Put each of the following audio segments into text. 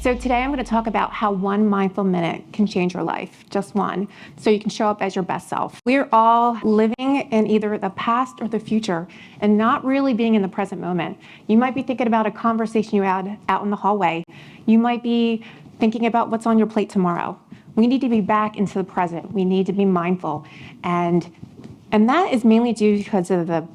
So today I'm going to talk about how one mindful minute can change your life, just one, so you can show up as your best self. We're all living in either the past or the future and not really being in the present moment. You might be thinking about a conversation you had out in the hallway. You might be thinking about what's on your plate tomorrow. We need to be back into the present. We need to be mindful. And that is mainly due because of the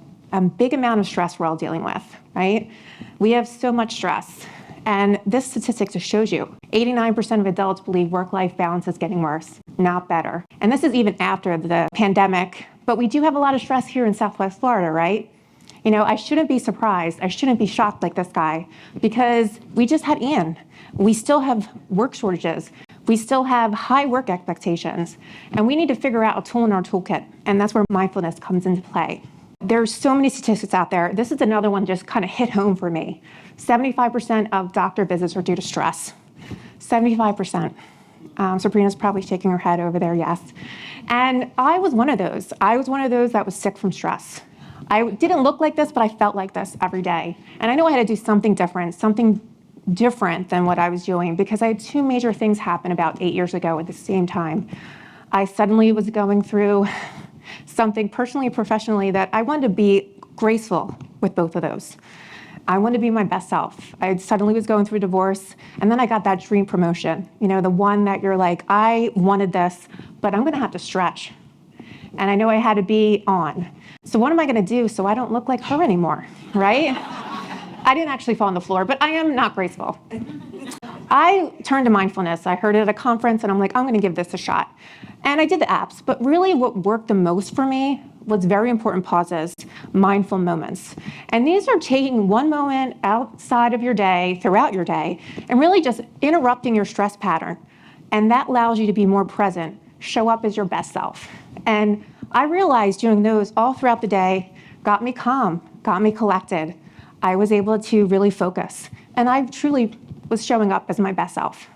big amount of stress we're all dealing with, right? We have so much stress. And this statistic just shows you 89% of adults believe work-life balance is getting worse, not better. And this is even after the pandemic. But we do have a lot of stress here in Southwest Florida, right? You know, I shouldn't be surprised. I shouldn't be shocked like this guy because we just had Ian. We still have work shortages. We still have high work expectations. And we need to figure out a tool in our toolkit. And that's where mindfulness comes into play. There's so many statistics out there. This is another one just kind of hit home for me. 75% of doctor visits are due to stress. 75%. Sabrina's probably shaking her head over there, yes. And I was one of those. I was one of those that was sick from stress. I didn't look like this, but I felt like this every day. And I knew I had to do something different than what I was doing because I had two major things happen about 8 years ago at the same time. I suddenly was going through something personally and professionally that I wanted to be graceful with both of those. I wanted to be my best self. I suddenly was going through a divorce, and then I got that dream promotion. You know, the one that you're like, I wanted this, but I'm gonna have to stretch. And I know I had to be on. So what am I gonna do so I don't look like her anymore, right? I didn't actually fall on the floor, but I am not graceful. I turned to mindfulness. I heard it at a conference, and I'm like, I'm gonna give this a shot. And I did the apps, but really what worked the most for me was very important pauses, mindful moments. And these are taking one moment outside of your day, throughout your day, and really just interrupting your stress pattern. And that allows you to be more present, show up as your best self. And I realized doing those all throughout the day got me calm, got me collected. I was able to really focus. And I truly was showing up as my best self.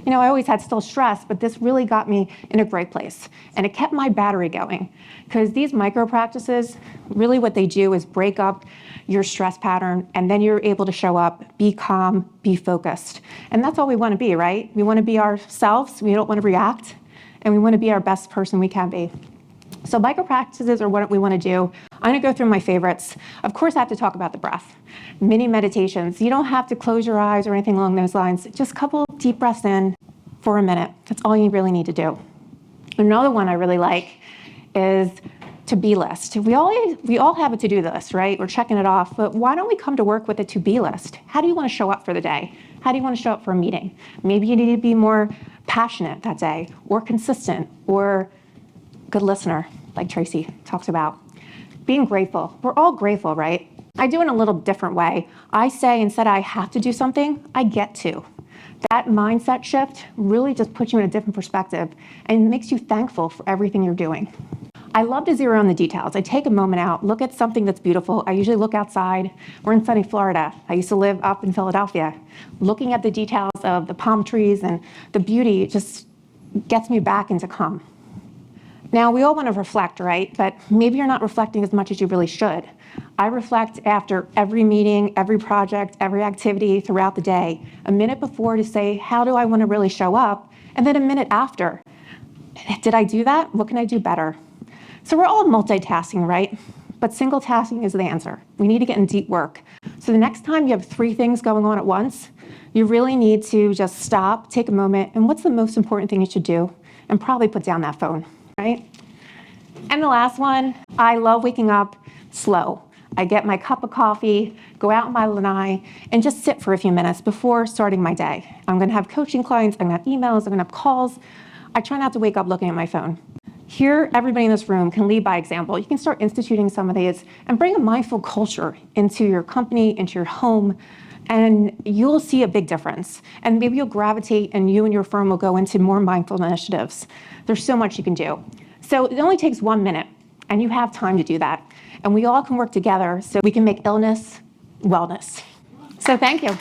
You know, I always had still stress, but this really got me in a great place. And it kept my battery going. Because these micro practices, really what they do is break up your stress pattern, and then you're able to show up, be calm, be focused. And that's all we want to be, right? We want to be ourselves, we don't want to react, and we want to be our best person we can be. So micro practices are what we want to do. I'm going to go through my favorites. Of course, I have to talk about the breath. Mini meditations. You don't have to close your eyes or anything along those lines. Just a couple deep breaths in for a minute. That's all you really need to do. Another one I really like is to-be list. We all have a to-do list, right? We're checking it off, but why don't we come to work with a to-be list? How do you want to show up for the day? How do you want to show up for a meeting? Maybe you need to be more passionate that day, or consistent, or good listener, like Tracy talks about. Being grateful. We're all grateful, right? I do it in a little different way. I say instead I have to do something, I get to. That mindset shift really just puts you in a different perspective and makes you thankful for everything you're doing. I love to zero in the details. I take a moment out, look at something that's beautiful. I usually look outside. We're in sunny Florida. I used to live up in Philadelphia. Looking at the details of the palm trees and the beauty just gets me back into calm. Now, we all want to reflect, right? But maybe you're not reflecting as much as you really should. I reflect after every meeting, every project, every activity throughout the day. A minute before to say, how do I want to really show up? And then a minute after. Did I do that? What can I do better? So we're all multitasking, right? But single tasking is the answer. We need to get in deep work. So the next time you have 3 things going on at once, you really need to just stop, take a moment, and what's the most important thing you should do? And probably put down that phone. Right? And the last one, I love waking up slow. I get my cup of coffee, go out in my lanai, and just sit for a few minutes before starting my day. I'm going to have coaching clients, I'm going to have emails, I'm going to have calls. I try not to wake up looking at my phone. Here, everybody in this room can lead by example. You can start instituting some of these and bring a mindful culture into your company, into your home, and you'll see a big difference. And maybe you'll gravitate and you and your firm will go into more mindful initiatives. There's so much you can do. So it only takes 1 minute, and you have time to do that. And we all can work together so we can make illness wellness. So thank you.